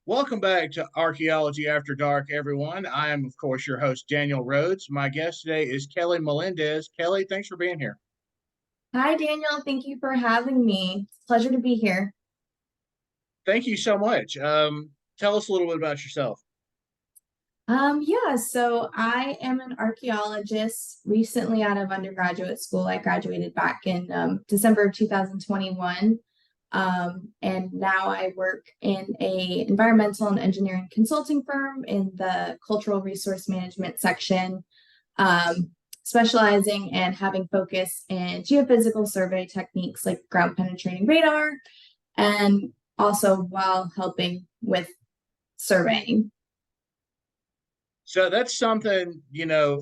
Welcome back to Archaeology After Dark, everyone. I am, of course, your host, Daniel Rhodes. My guest today is Kelly Melendez. Kelly, thanks for being here. Hi, Daniel. Thank you for having me. It's a pleasure to be here. Thank you so much. Tell us a little bit about yourself. So I am an archaeologist recently out of undergraduate school. I graduated back in December of 2021. And now I work in a environmental and engineering consulting firm in the cultural resource management section, um, specializing and having focus in geophysical survey techniques like ground penetrating radar and also while helping with surveying. So that's something,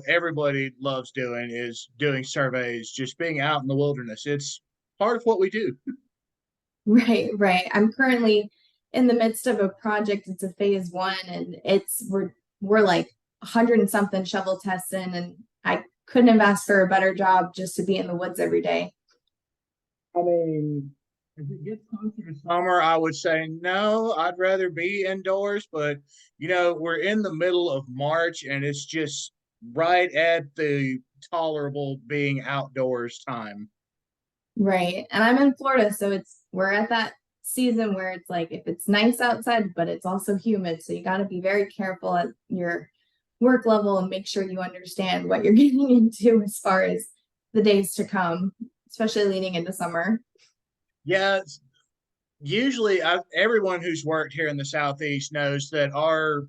everybody loves doing is doing surveys, just being out in the wilderness. It's part of what we do. Right, right. I'm currently in the midst of a project. It's a phase one, and we're like 100 and something shovel tests in, and I couldn't have asked for a better job just to be in the woods every day. I mean, as it gets closer to summer, I would say no, I'd rather be indoors. But, we're in the middle of March and it's just right at the tolerable being outdoors time. Right. And I'm in Florida, so we're at that season where it's like if it's nice outside, but it's also humid. So you got to be very careful at your work level and make sure you understand what you're getting into as far as the days to come, especially leading into summer. Yeah, usually everyone who's worked here in the Southeast knows that our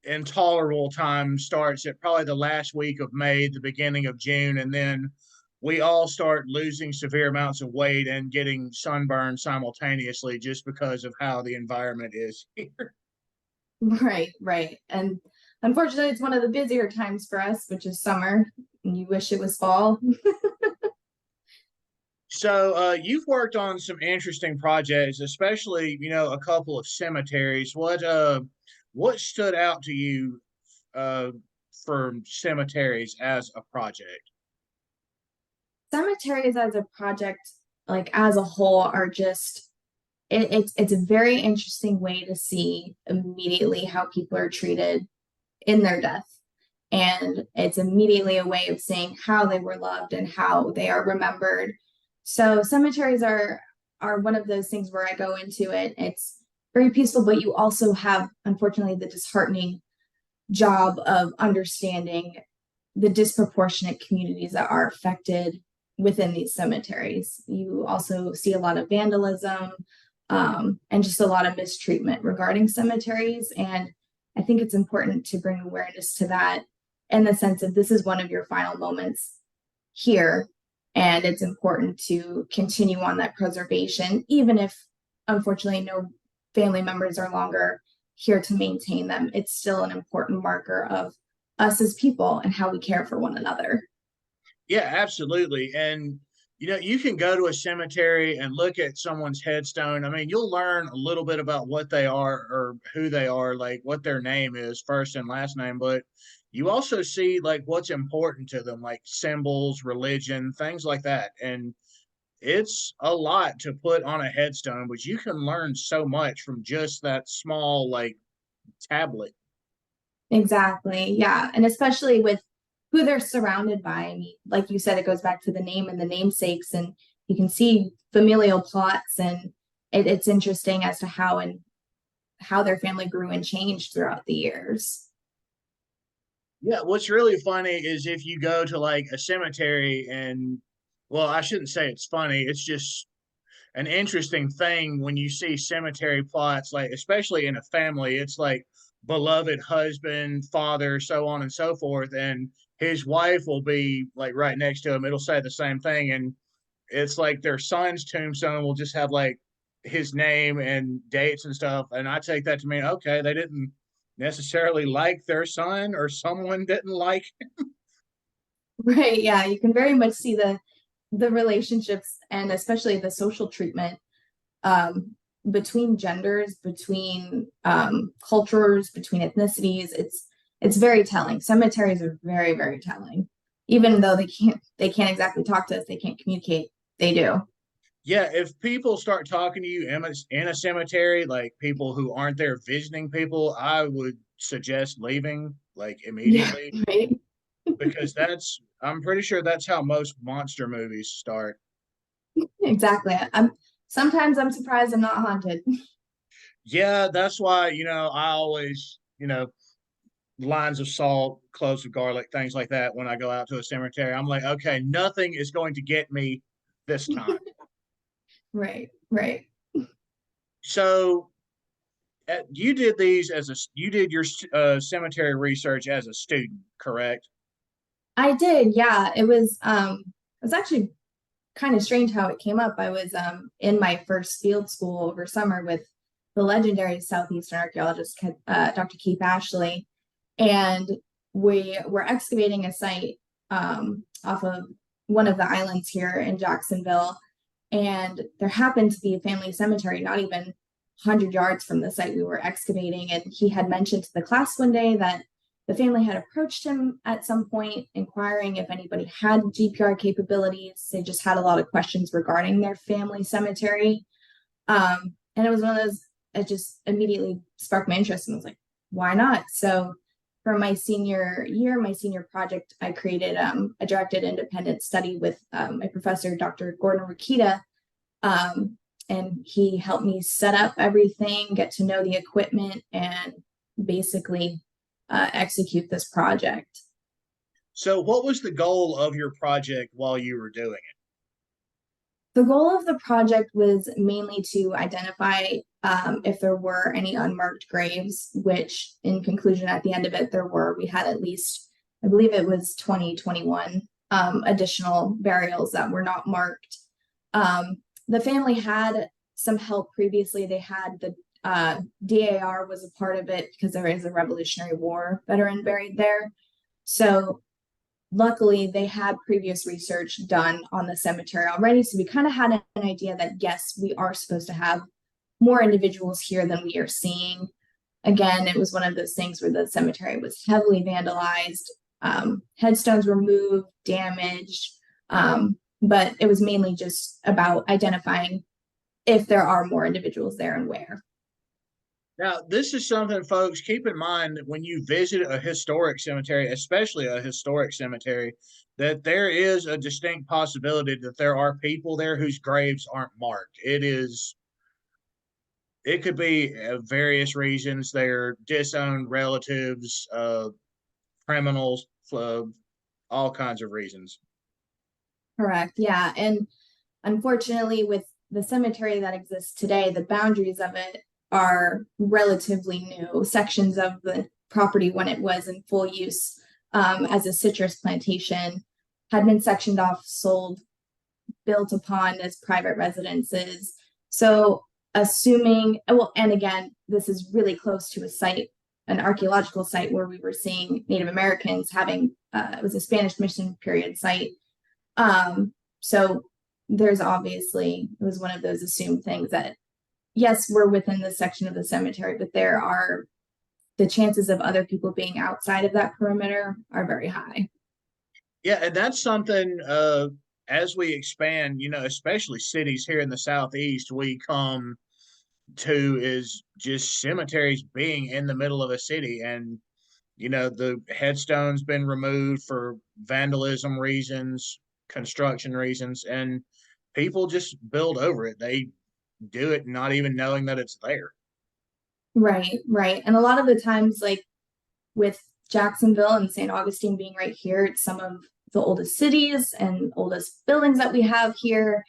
intolerable time starts at probably the last week of May, the beginning of June, and then we all start losing severe amounts of weight and getting sunburned simultaneously just because of how the environment is here. Right, right. And unfortunately, it's one of the busier times for us, which is summer. And you wish it was fall. So you've worked on some interesting projects, especially a couple of cemeteries. What stood out to you uh, for cemeteries as a project? Cemeteries as a project, like as a whole, are just it's a very interesting way to see immediately how people are treated in their death. And it's immediately a way of seeing how they were loved and how they are remembered. So cemeteries are one of those things where I go into it. It's very peaceful, but you also have, unfortunately, the disheartening job of understanding the disproportionate communities that are affected within these cemeteries. You also see a lot of vandalism, and just a lot of mistreatment regarding cemeteries. And I think it's important to bring awareness to that in the sense of this is one of your final moments here. And it's important to continue on that preservation, even if unfortunately no family members are longer here to maintain them. It's still an important marker of us as people and how we care for one another. Yeah, absolutely. And you can go to a cemetery and look at someone's headstone. I mean, you'll learn a little bit about what they are or who they are, like what their name is, first and last name, but you also see like what's important to them, like symbols, religion, things like that. And it's a lot to put on a headstone, but you can learn so much from just that small like tablet. Exactly. Yeah. And especially with who they're surrounded by. I mean, like you said, it goes back to the name and the namesakes, and you can see familial plots, and it's interesting as to how their family grew and changed throughout the years. Yeah, what's really funny is if you go to like a cemetery and, well, I shouldn't say it's funny. It's just an interesting thing when you see cemetery plots, like especially in a family, it's like beloved husband, father, so on and so forth, and his wife will be like right next to him. It'll say the same thing, and it's like their son's tombstone will just have like his name and dates and stuff. And I take that to mean, okay, they didn't necessarily like their son or someone didn't like. Right. Yeah. You can very much see the relationships and especially the social treatment um, between genders, between cultures, between ethnicities. It's very telling. Cemeteries are very, very telling. Even though they can't exactly talk to us, they can't communicate. They do. Yeah, if people start talking to you in a cemetery, like people who aren't there visiting people, I would suggest leaving like Yeah, immediately right. because I'm pretty sure that's how most monster movies start. Exactly. I'm surprised I'm not haunted. Yeah, that's why, I always, lines of salt, cloves of garlic, things like that when I go out to a cemetery. I'm like, okay, nothing is going to get me this time. Right, right. So you did you did your cemetery research as a student, correct? I did, yeah. It was actually kind of strange how it came up. I was in my first field school over summer with the legendary Southeastern archaeologist Dr. Keith Ashley, and we were excavating a site off of one of the islands here in Jacksonville, and there happened to be a family cemetery not even 100 yards from the site we were excavating. And he had mentioned to the class one day that the family had approached him at some point, inquiring if anybody had GPR capabilities. They just had a lot of questions regarding their family cemetery. And it was one of those, it just immediately sparked my interest and was like, why not? So for my senior year, my senior project, I created a directed independent study with my professor, Dr. Gordon Rikita. Um, and he helped me set up everything, get to know the equipment, and basically execute this project. So, what was the goal of your project while you were doing it? The goal of the project was mainly to identify if there were any unmarked graves, which, in conclusion, at the end of it, there were. We had at least, I believe it was 2021 additional burials that were not marked. The family had some help previously. They had the DAR was a part of it because there is a Revolutionary War veteran buried there. So luckily they had previous research done on the cemetery already, so we kind of had an idea that yes, we are supposed to have more individuals here than we are seeing. Again, it was one of those things where the cemetery was heavily vandalized, headstones were moved, damaged, but it was mainly just about identifying if there are more individuals there and where. Now, this is something, folks, keep in mind that when you visit a historic cemetery, especially a historic cemetery, that there is a distinct possibility that there are people there whose graves aren't marked. It could be various reasons. They're disowned relatives, criminals, all kinds of reasons. Correct, yeah. And unfortunately, with the cemetery that exists today, the boundaries of it are relatively new. Sections of the property, when it was in full use as a citrus plantation, had been sectioned off, sold, built upon as private residences. So, assuming, well, and again, this is really close to a site, an archaeological site where we were seeing Native Americans having, it was a Spanish mission period site. So there's obviously, it was one of those assumed things that yes, we're within the section of the cemetery, but there are the chances of other people being outside of that perimeter are very high. Yeah, and that's something as we expand, especially cities here in the southeast, we come to is just cemeteries being in the middle of a city, and the headstone's been removed for vandalism reasons, construction reasons, and people just build over it. They do it not even knowing that it's there. Right, right. And a lot of the times, like with Jacksonville and St. Augustine being right here, it's some of the oldest cities and oldest buildings that we have here.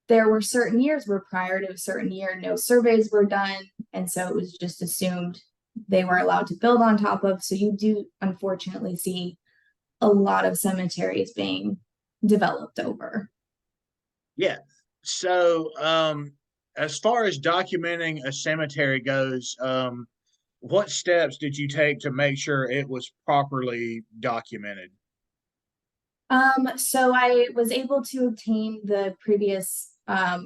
There were certain years where prior to a certain year, no surveys were done. And so it was just assumed they were allowed to build on top of. So you do unfortunately see a lot of cemeteries being developed over. Yeah. So, as far as documenting a cemetery goes, what steps did you take to make sure it was properly documented? So I was able to obtain the previous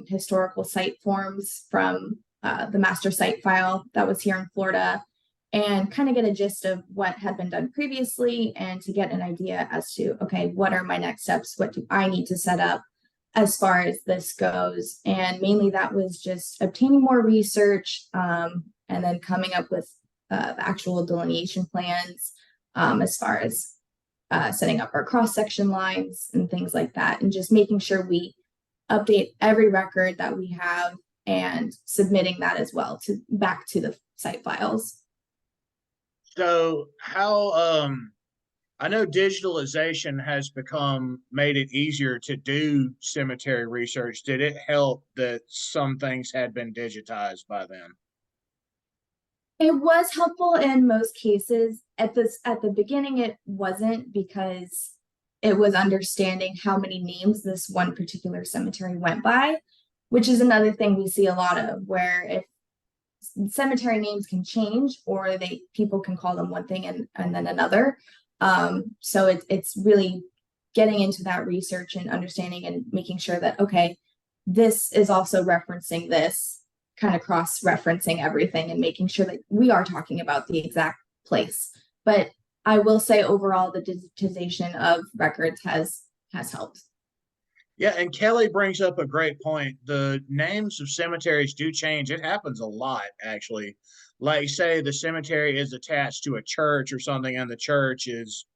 historical site forms from the master site file that was here in Florida and kind of get a gist of what had been done previously and to get an idea as to, okay, what are my next steps? What do I need to set up as far as this goes. And mainly that was just obtaining more research, and then coming up with actual delineation plans, as far as setting up our cross-section lines and things like that, and just making sure we update every record that we have and submitting that as well to back to the site files. So how I know digitalization has become made it easier to do cemetery research. Did it help that some things had been digitized by then? It was helpful in most cases. At the beginning, it wasn't, because it was understanding how many names this one particular cemetery went by, which is another thing we see a lot of, where if cemetery names can change, or they people can call them one thing and then another. So it's really getting into that research and understanding and making sure that, okay, this is also referencing this, kind of cross-referencing everything and making sure that we are talking about the exact place. But I will say overall the digitization of records has helped. Yeah, and Kelly brings up a great point. The names of cemeteries do change. It happens a lot, actually. Like, say the cemetery is attached to a church or something, and the church is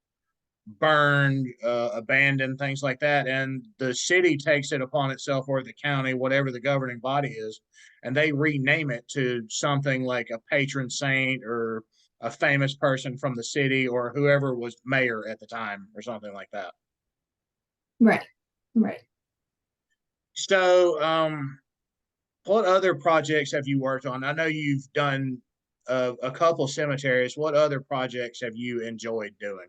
burned, abandoned, things like that. And the city takes it upon itself, or the county, whatever the governing body is, and they rename it to something like a patron saint or a famous person from the city or whoever was mayor at the time or something like that. Right, right. So, what other projects have you worked on? I know you've done a couple cemeteries. What other projects have you enjoyed doing?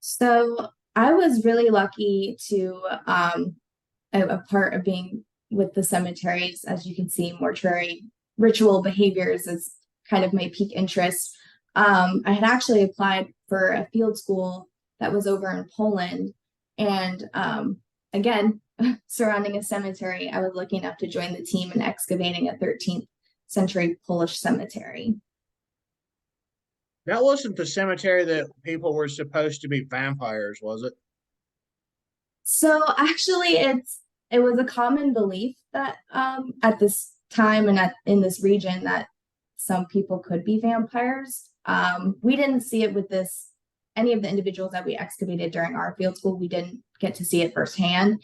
So I was really lucky to a part of being with the cemeteries. As you can see, mortuary ritual behaviors is kind of my peak interest. I had actually applied for a field school that was over in Poland, and again, surrounding a cemetery, I was lucky enough to join the team in excavating a 13th century Polish cemetery. That wasn't the cemetery that people were supposed to be vampires, was it? So actually, it was a common belief that at this time and in this region that some people could be vampires. We didn't see it with this any of the individuals that we excavated during our field school. We didn't get to see it firsthand,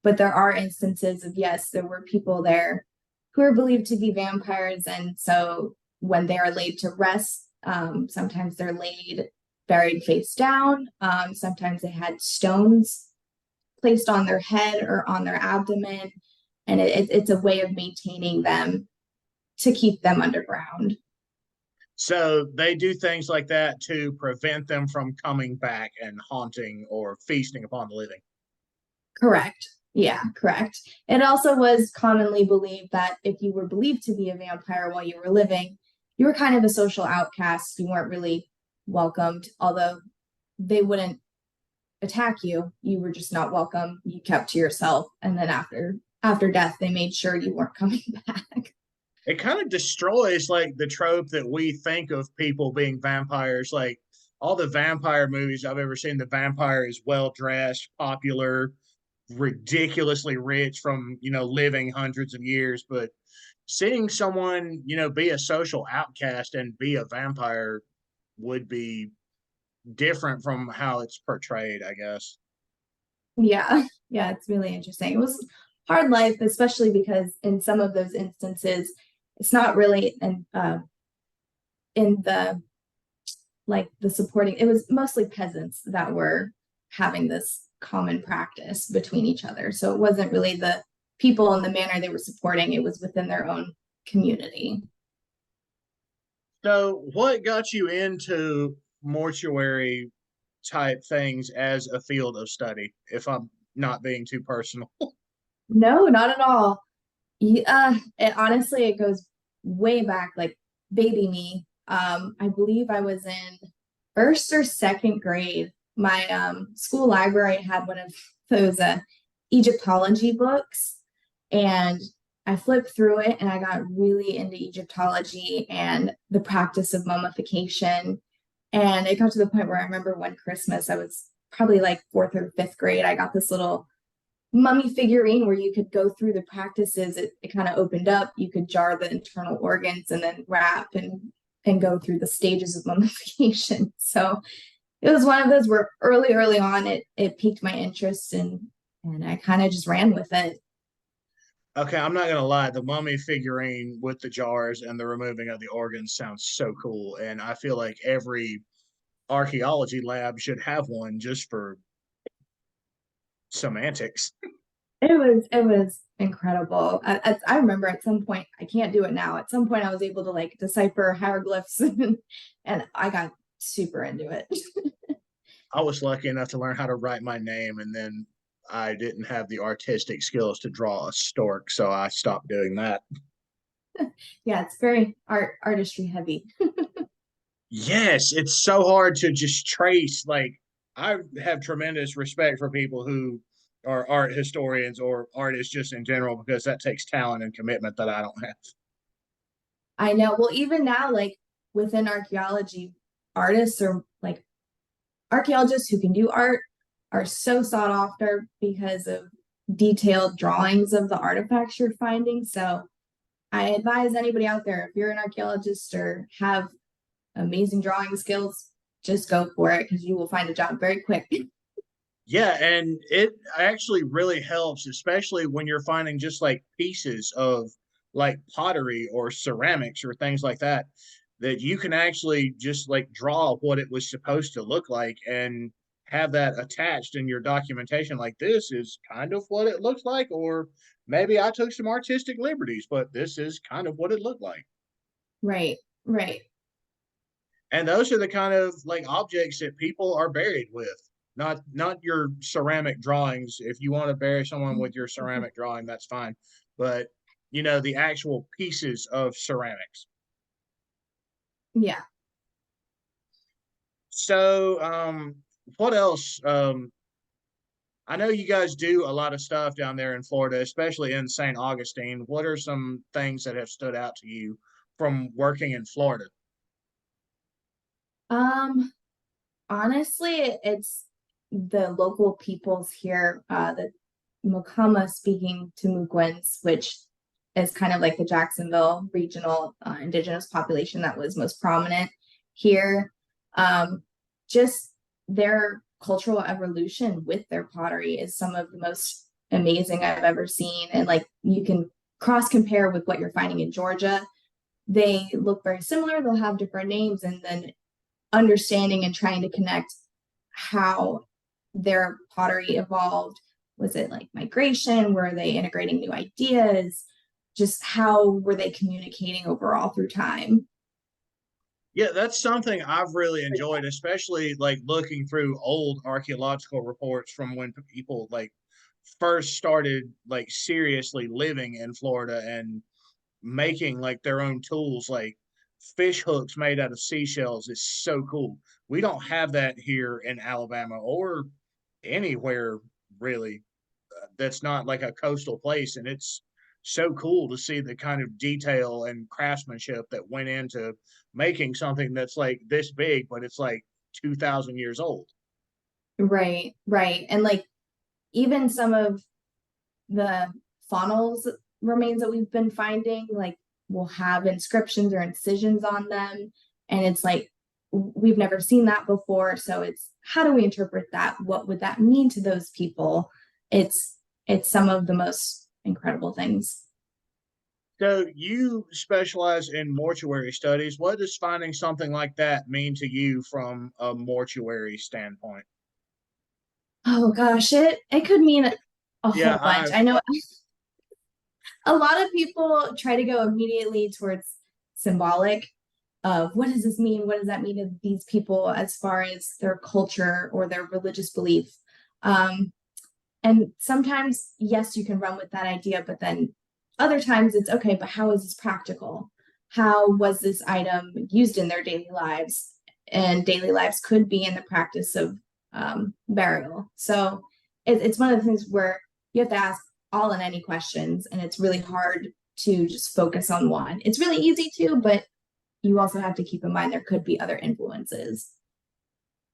but there are instances of, yes, there were people there who are believed to be vampires, and so when they are laid to rest, sometimes they're laid buried face down. Sometimes they had stones placed on their head or on their abdomen, and it's a way of maintaining them to keep them underground. So they do things like that to prevent them from coming back and haunting or feasting upon the living. Correct. Yeah, correct. It also was commonly believed that if you were believed to be a vampire while you were living, you were kind of a social outcast. You weren't really welcomed, although they wouldn't attack you. You were just not welcome. You kept to yourself, and then after death, they made sure you weren't coming back. It kind of destroys like the trope that we think of people being vampires. Like all the vampire movies I've ever seen, the vampire is well dressed, popular, ridiculously rich from living hundreds of years. But seeing someone be a social outcast and be a vampire would be different from how it's portrayed, I guess. Yeah, yeah, it's really interesting. It was hard life, especially because in some of those instances, it's not really in the like the supporting. It was mostly peasants that were having this common practice between each other. So it wasn't really the people and the manner they were supporting. It was within their own community. So, what got you into mortuary type things as a field of study, if I'm not being too personal? No, not at all. Yeah, honestly, it goes way back, like baby me. I believe I was in first or second grade. My school library had one of those Egyptology books, and I flipped through it and I got really into Egyptology and the practice of mummification. And it got to the point where I remember one Christmas, I was probably like fourth or fifth grade, I got this little mummy figurine where you could go through the practices. It kind of opened up. You could jar the internal organs and then wrap and go through the stages of mummification. So it was one of those where early on it piqued my interest and I kind of just ran with it. Okay, I'm not gonna lie, the mummy figurine with the jars and the removing of the organs sounds so cool, and I feel like every archaeology lab should have one just for semantics. It was incredible. I remember at some point, I can't do it now. At some point, I was able to like decipher hieroglyphs, and I got super into it. I was lucky enough to learn how to write my name, and then I didn't have the artistic skills to draw a stork, so I stopped doing that. Yeah, it's very artistry heavy. Yes, it's so hard to just trace. Like, I have tremendous respect for people who are art historians or artists just in general because that takes talent and commitment that I don't have. I know. Well, even now, like within archaeology, artists are like archaeologists who can do art are so sought after because of detailed drawings of the artifacts you're finding. So I advise anybody out there, if you're an archaeologist or have amazing drawing skills, just go for it because you will find a job very quick. Yeah, and it actually really helps, especially when you're finding just like pieces of like pottery or ceramics or things like that, that you can actually just like draw what it was supposed to look like and have that attached in your documentation. Like, this is kind of what it looks like, or maybe I took some artistic liberties, but this is kind of what it looked like. Right, right. And those are the kind of like objects that people are buried with, not your ceramic drawings. If you want to bury someone with your ceramic drawing, that's fine, but the actual pieces of ceramics. Yeah. So what else? I know you guys do a lot of stuff down there in Florida, especially in St. Augustine. What are some things that have stood out to you from working in Florida? Um, Honestly, it's the local peoples here, the Mukama speaking to Mukwins, which is kind of like the Jacksonville regional indigenous population that was most prominent here. Um, just their cultural evolution with their pottery is some of the most amazing I've ever seen. And like you can cross compare with what you're finding in Georgia. They look very similar, they'll have different names, and then understanding and trying to connect how their pottery evolved. Was it like migration? Were they integrating new ideas? Just how were they communicating overall through time? Yeah, that's something I've really enjoyed, especially like looking through old archaeological reports from when people like first started like seriously living in Florida and making like their own tools, like fish hooks made out of seashells is so cool. We don't have that here in Alabama or anywhere really that's not like a coastal place, and it's so cool to see the kind of detail and craftsmanship that went into making something that's like this big but it's like 2,000 years old. Right, right. And like even some of the funnels remains that we've been finding, like will have inscriptions or incisions on them. And it's like we've never seen that before. So it's how do we interpret that? What would that mean to those people? It's it's some of the most incredible things. So you specialize in mortuary studies. What does finding something like that mean to you from a mortuary standpoint? Oh gosh, it could mean a Yeah, whole bunch. I know a lot of people try to go immediately towards symbolic of what does this mean? What does that mean to these people as far as their culture or their religious belief? Um, and sometimes, yes, you can run with that idea, but then other times it's okay, but how is this practical? How was this item used in their daily lives? And daily lives could be in the practice of burial. So it's one of the things where you have to ask all and any questions, and it's really hard to just focus on one. It's really easy to, but you also have to keep in mind there could be other influences.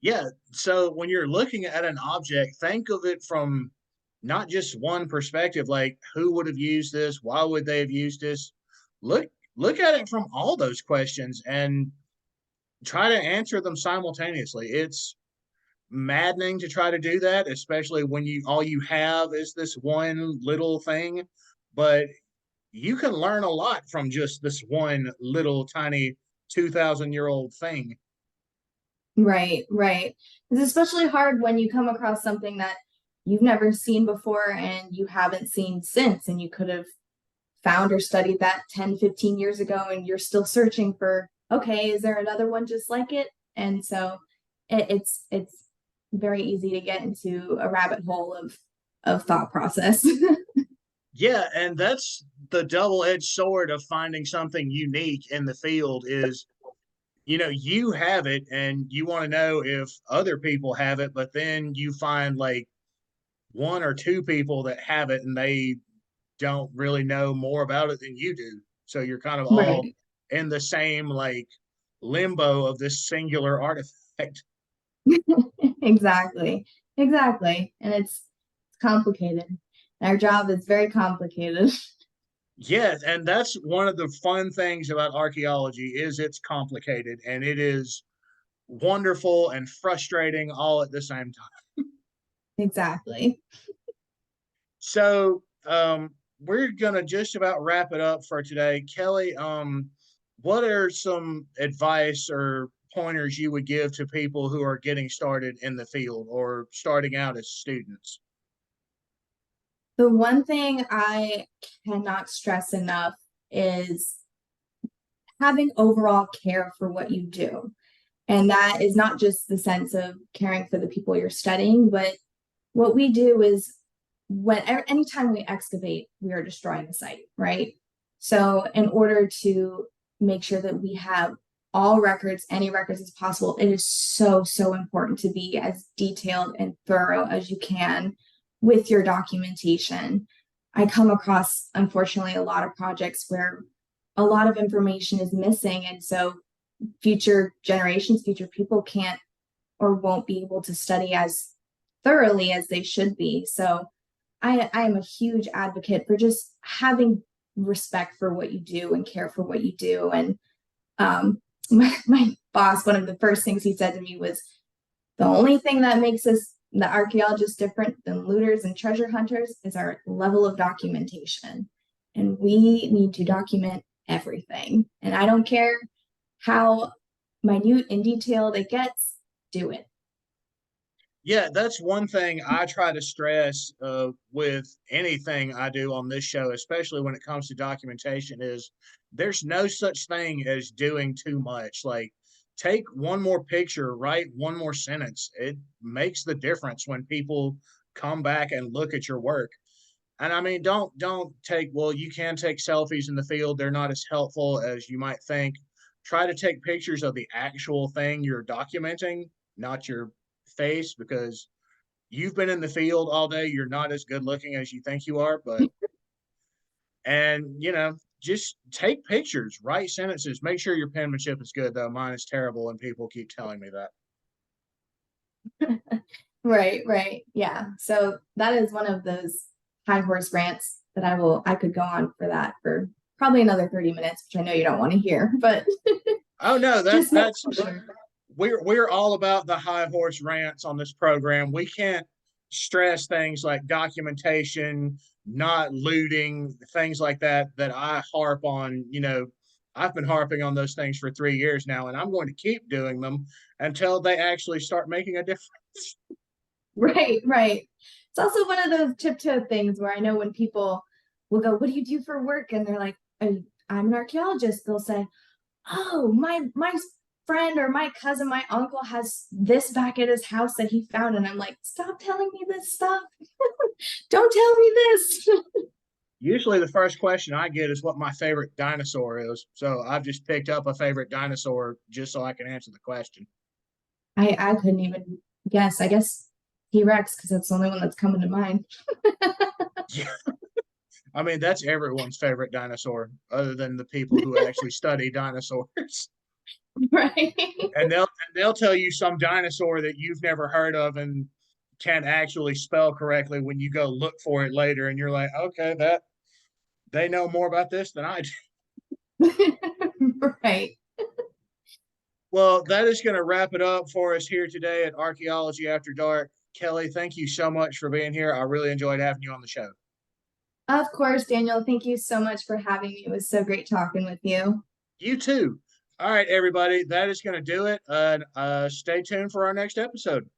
yeah. So when you're looking at an object, think of it from not just one perspective, like who would have used this, why would they have used this. Look at it from all those questions and try to answer them simultaneously. It's maddening to try to do that, especially when you all you have is this one little thing, but you can learn a lot from just this one little tiny 2,000-year-old thing. Right, right. It's especially hard when you come across something that you've never seen before and you haven't seen since, and you could have found or studied that 10, 15 years ago, and you're still searching for, okay, is there another one just like it? And so it's very easy to get into a rabbit hole of thought process. Yeah, and that's the double-edged sword of finding something unique in the field is, you have it and you want to know if other people have it, but then you find like one or two people that have it and they don't really know more about it than you do. So you're kind of all Right. in the same like limbo of this singular artifact. Exactly. Exactly. And it's complicated. Our job is very complicated. Yes, and that's one of the fun things about archaeology is it's complicated and it is wonderful and frustrating all at the same time. Exactly. So we're gonna just about wrap it up for today. Kelly, what are some advice or pointers you would give to people who are getting started in the field or starting out as students? The one thing I cannot stress enough is having overall care for what you do. And that is not just the sense of caring for the people you're studying, but what we do is anytime we excavate, we are destroying the site, right? So in order to make sure that we have all records, any records as possible, it is so, so important to be as detailed and thorough as you can with your documentation. I come across, unfortunately, a lot of projects where a lot of information is missing. And so future generations, future people can't or won't be able to study as thoroughly as they should be. So I am a huge advocate for just having respect for what you do and care for what you do. And my boss, one of the first things he said to me was, the only thing that makes us, the archaeologists, different than looters and treasure hunters is our level of documentation. And we need to document everything. And I don't care how minute and detailed it gets, do it. Yeah, that's one thing I try to stress with anything I do on this show, especially when it comes to documentation, is there's no such thing as doing too much. Like, take one more picture, write one more sentence. It makes the difference when people come back and look at your work. And I mean, don't take, well, you can take selfies in the field. They're not as helpful as you might think. Try to take pictures of the actual thing you're documenting, not your face, because you've been in the field all day. You're not as good looking as you think you are, but and just take pictures, write sentences. Make sure your penmanship is good though. Mine is terrible, and people keep telling me that. Right, right. Yeah. So that is one of those high horse rants that I could go on for that for probably another 30 minutes, which I know you don't want to hear, but Oh no, just make that's sure. we're all about the high horse rants on this program. We can't stress things like documentation, not looting, things like that that I harp on. I've been harping on those things for 3 years now, and I'm going to keep doing them until they actually start making a difference. Right, right. It's also one of those tiptoe things where I know when people will go, "What do you do for work?" And they're like, I'm an archaeologist." They'll say, "Oh, my friend or my cousin, my uncle has this back at his house that he found." And I'm like, "Stop telling me this stuff. Don't tell me this." Usually, the first question I get is what my favorite dinosaur is. So I've just picked up a favorite dinosaur just so I can answer the question. I couldn't even guess. I guess T-Rex, because that's the only one that's coming to mind. Yeah. I mean, that's everyone's favorite dinosaur, other than the people who actually study dinosaurs. Right. And they'll tell you some dinosaur that you've never heard of, and can't actually spell correctly when you go look for it later, and you're like, okay, that they know more about this than I do. Right. Well, that is going to wrap it up for us here today at Archaeology After Dark. Kelly, thank you so much for being here. I really enjoyed having you on the show. Of course, Daniel, thank you so much for having me. It was so great talking with you. You too. All right, everybody, that is going to do it. Stay tuned for our next episode.